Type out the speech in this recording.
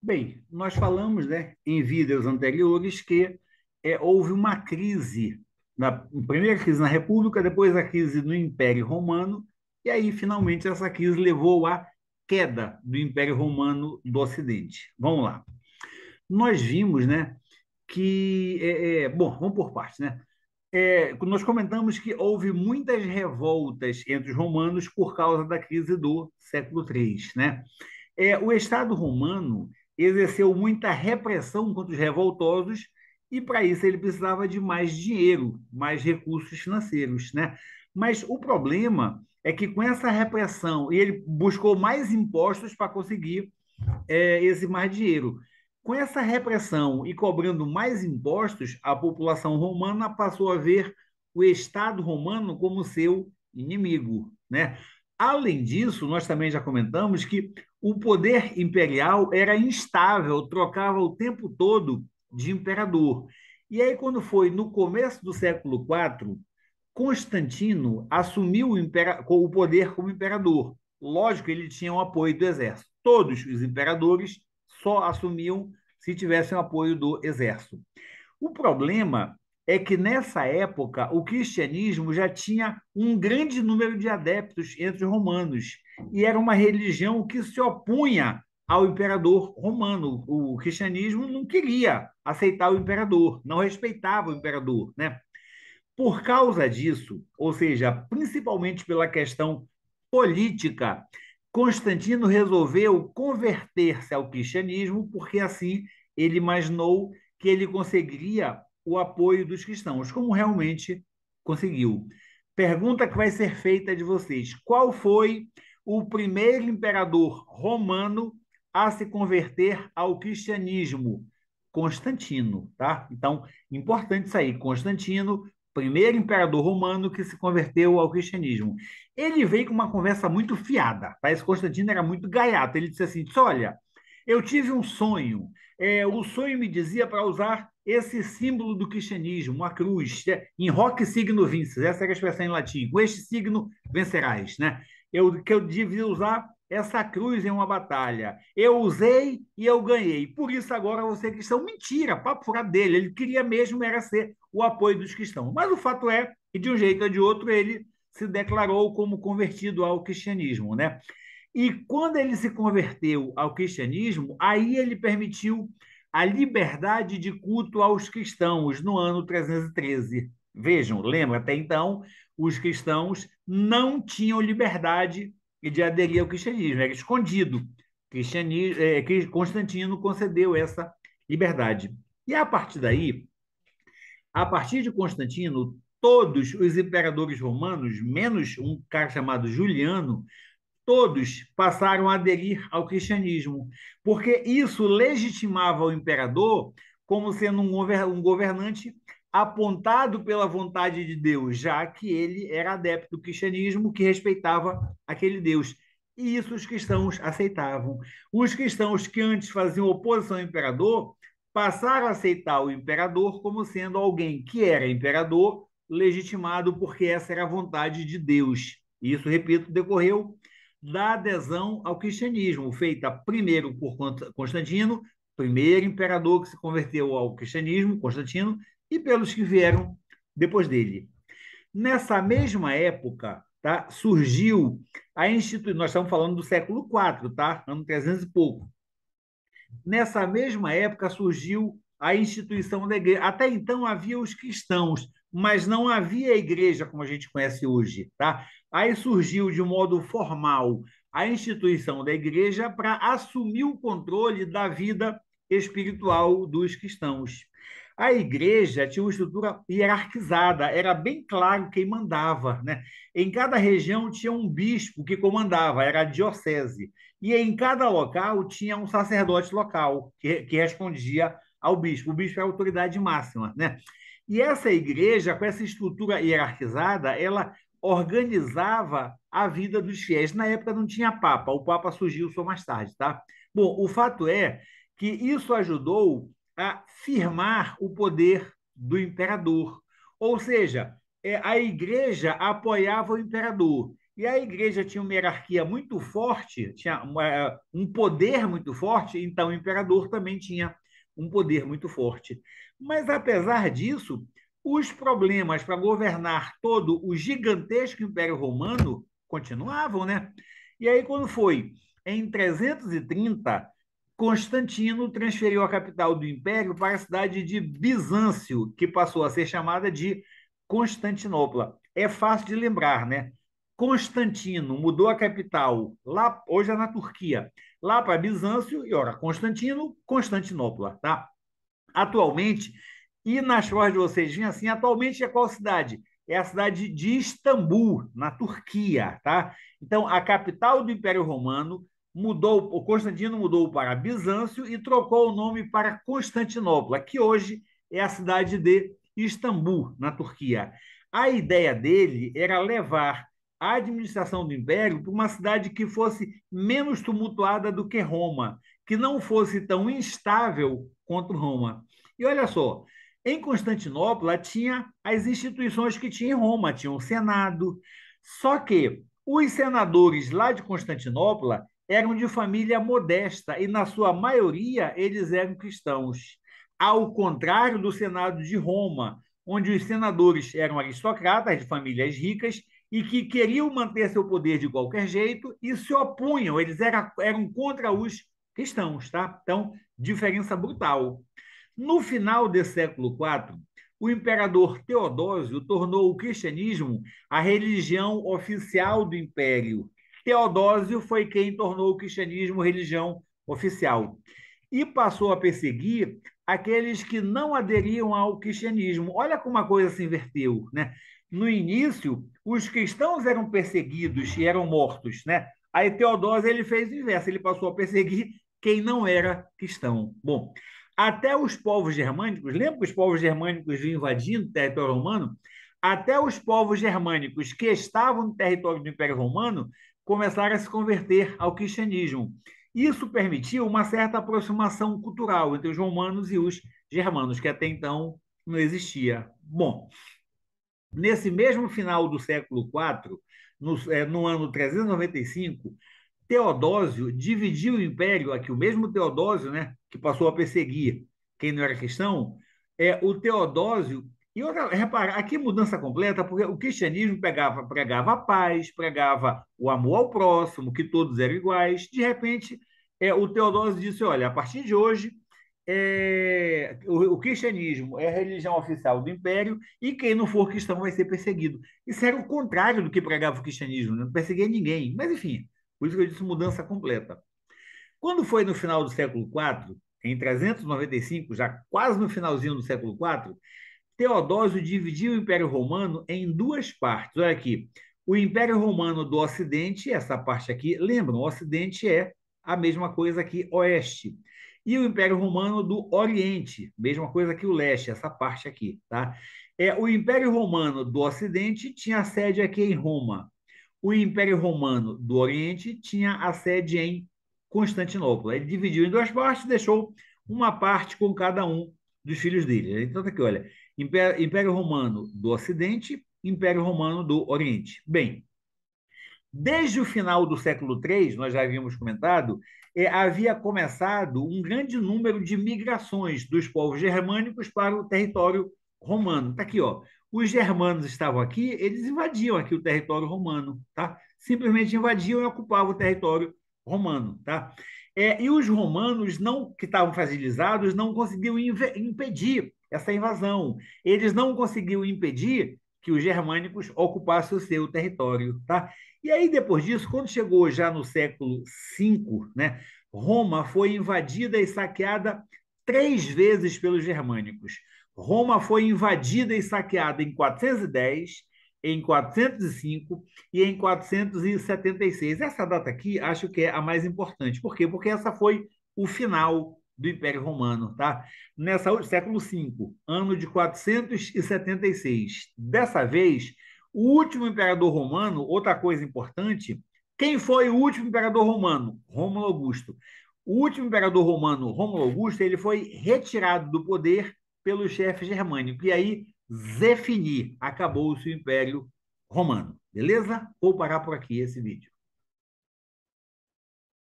Bem, nós falamos, né, em vídeos anteriores que houve uma crise, primeira crise na República, depois a crise no Império Romano, e aí, finalmente, essa crise levou à queda do Império Romano do Ocidente. Vamos lá. Nós vimos, né, que... bom, vamos por partes, né? Nós comentamos que houve muitas revoltas entre os romanos por causa da crise do século III, né? O Estado romano exerceu muita repressão contra os revoltosos e, para isso, ele precisava de mais dinheiro, mais recursos financeiros, né? Mas o problema é que, com essa repressão, ele buscou mais impostos para conseguir esse mais dinheiro. Com essa repressão e cobrando mais impostos, a população romana passou a ver o Estado romano como seu inimigo, né? Além disso, nós também já comentamos que o poder imperial era instável, trocava o tempo todo de imperador. E aí, quando foi no começo do século IV, Constantino assumiu o poder como imperador. Lógico, ele tinha o apoio do exército. Todos os imperadores só assumiam se tivessem o apoio do exército. O problema é que, nessa época, o cristianismo já tinha um grande número de adeptos entre os romanos, e era uma religião que se opunha ao imperador romano. O cristianismo não queria aceitar o imperador, não respeitava o imperador, né? Por causa disso, ou seja, principalmente pela questão política, Constantino resolveu converter-se ao cristianismo, porque assim ele imaginou que ele conseguiria o apoio dos cristãos, como realmente conseguiu. Pergunta que vai ser feita de vocês: qual foi o primeiro imperador romano a se converter ao cristianismo? Constantino, tá? Então, importante isso aí, Constantino, primeiro imperador romano que se converteu ao cristianismo. Ele veio com uma conversa muito fiada. Parece que Constantino era muito gaiato. Ele disse: olha, eu tive um sonho. O sonho me dizia para usar esse símbolo do cristianismo, uma cruz, em hoc signo vinces, essa era a expressão em latim, com este signo vencerás, né? Que eu devia usar essa cruz em uma batalha. Eu usei e eu ganhei. Por isso agora você é cristão. Mentira, papo furado dele. Ele queria mesmo era ser o apoio dos cristãos. Mas o fato é que, de um jeito ou de outro, ele se declarou como convertido ao cristianismo, né? E quando ele se converteu ao cristianismo, aí ele permitiu a liberdade de culto aos cristãos no ano 313. Vejam, lembra, até então, os cristãos não tinham liberdade de aderir ao cristianismo, era escondido. Constantino concedeu essa liberdade. E a partir daí, a partir de Constantino, todos os imperadores romanos, menos um cara chamado Juliano, todos passaram a aderir ao cristianismo, porque isso legitimava o imperador como sendo um governante apontado pela vontade de Deus, já que ele era adepto do cristianismo, que respeitava aquele Deus. E isso os cristãos aceitavam. Os cristãos que antes faziam oposição ao imperador passaram a aceitar o imperador como sendo alguém que era imperador, legitimado porque essa era a vontade de Deus. E isso, repito, decorreu da adesão ao cristianismo, feita primeiro por Constantino, primeiro imperador que se converteu ao cristianismo, Constantino, e pelos que vieram depois dele. Nessa mesma época, tá, surgiu a instituição, nós estamos falando do século IV, tá? Ano 300 e pouco. Nessa mesma época surgiu a instituição da igreja. Até então havia os cristãos, mas não havia a igreja como a gente conhece hoje, tá? Aí surgiu de modo formal a instituição da igreja para assumir o controle da vida espiritual dos cristãos. A igreja tinha uma estrutura hierarquizada, era bem claro quem mandava, né? Em cada região tinha um bispo que comandava, era a diocese. E em cada local tinha um sacerdote local que respondia ao bispo. O bispo é a autoridade máxima, né? E essa igreja, com essa estrutura hierarquizada, ela organizava a vida dos fiéis. Na época não tinha papa, o papa surgiu só mais tarde, tá? Bom, o fato é que isso ajudou a firmar o poder do imperador. Ou seja, a igreja apoiava o imperador E a igreja tinha uma hierarquia muito forte, tinha um poder muito forte, então o imperador também tinha um poder muito forte. Mas, apesar disso, os problemas para governar todo o gigantesco Império Romano continuavam, né? E aí, quando foi em 330, Constantino transferiu a capital do império para a cidade de Bizâncio, que passou a ser chamada de Constantinopla. É fácil de lembrar, né? Constantino mudou a capital, lá hoje é na Turquia, lá para Bizâncio, e ora, Constantino, Constantinopla, tá? Atualmente, e nas provas de vocês vinham assim, atualmente é qual cidade? É a cidade de Istambul, na Turquia, tá? Então, a capital do Império Romano mudou, o Constantino mudou para Bizâncio e trocou o nome para Constantinopla, que hoje é a cidade de Istambul, na Turquia. A ideia dele era levar a administração do império para uma cidade que fosse menos tumultuada do que Roma, que não fosse tão instável quanto Roma. E olha só, em Constantinopla tinha as instituições que tinha em Roma, tinha o Senado. Só que os senadores lá de Constantinopla eram de família modesta e, na sua maioria, eles eram cristãos. Ao contrário do Senado de Roma, onde os senadores eram aristocratas de famílias ricas e que queriam manter seu poder de qualquer jeito e se opunham, eles eram contra os cristãos, tá? Então, diferença brutal. No final do século IV, o imperador Teodósio tornou o cristianismo a religião oficial do império. Teodósio foi quem tornou o cristianismo religião oficial e passou a perseguir aqueles que não aderiam ao cristianismo. Olha como a coisa se inverteu, né? No início, os cristãos eram perseguidos e eram mortos, né? Aí Teodósio ele fez o inverso, ele passou a perseguir quem não era cristão. Bom, até os povos germânicos, lembra que os povos germânicos vinham invadindo o território romano? Até os povos germânicos que estavam no território do Império Romano começaram a se converter ao cristianismo. Isso permitiu uma certa aproximação cultural entre os romanos e os germanos, que até então não existia. Bom, nesse mesmo final do século IV, no ano 395, Teodósio dividiu o império, aqui o mesmo Teodósio, né, que passou a perseguir quem não era cristão, o Teodósio. E outra, repara, aqui mudança completa, porque o cristianismo pregava a paz, pregava o amor ao próximo, que todos eram iguais. De repente, o Teodósio disse: olha, a partir de hoje, o cristianismo é a religião oficial do império e quem não for cristão vai ser perseguido. Isso era o contrário do que pregava o cristianismo, não perseguia ninguém. Mas, enfim, por isso que eu disse mudança completa. Quando foi no final do século IV, em 395, já quase no finalzinho do século IV, Teodósio dividiu o Império Romano em duas partes. Olha aqui, o Império Romano do Ocidente, essa parte aqui, lembram, o Ocidente é a mesma coisa que Oeste. E o Império Romano do Oriente, mesma coisa que o Leste, essa parte aqui, tá? O Império Romano do Ocidente tinha sede aqui em Roma. O Império Romano do Oriente tinha a sede em Constantinopla. Ele dividiu em duas partes, deixou uma parte com cada um dos filhos dele. Então, tá aqui, olha, Império Romano do Ocidente, Império Romano do Oriente. Bem, desde o final do século III, nós já havíamos comentado, havia começado um grande número de migrações dos povos germânicos para o território romano. Está aqui, ó. Os germanos estavam aqui, eles invadiam aqui o território romano, tá? Simplesmente invadiam e ocupavam o território romano, tá? E os romanos, não, que estavam fragilizados, não conseguiam impedir essa invasão. Eles não conseguiam impedir que os germânicos ocupassem o seu território, tá? E aí, depois disso, quando chegou já no século V, né, Roma foi invadida e saqueada 3 vezes pelos germânicos. Roma foi invadida e saqueada em 410, em 405 e em 476. Essa data aqui acho que é a mais importante. Por quê? Porque essa foi o final do Império Romano, tá? Nessa século V, ano de 476. Dessa vez, o último imperador romano, outra coisa importante, quem foi o último imperador romano? Rômulo Augusto. O último imperador romano, Rômulo Augusto, ele foi retirado do poder pelo chefe germânico. E aí, Zefini, acabou-se o Império Romano. Beleza? Vou parar por aqui esse vídeo.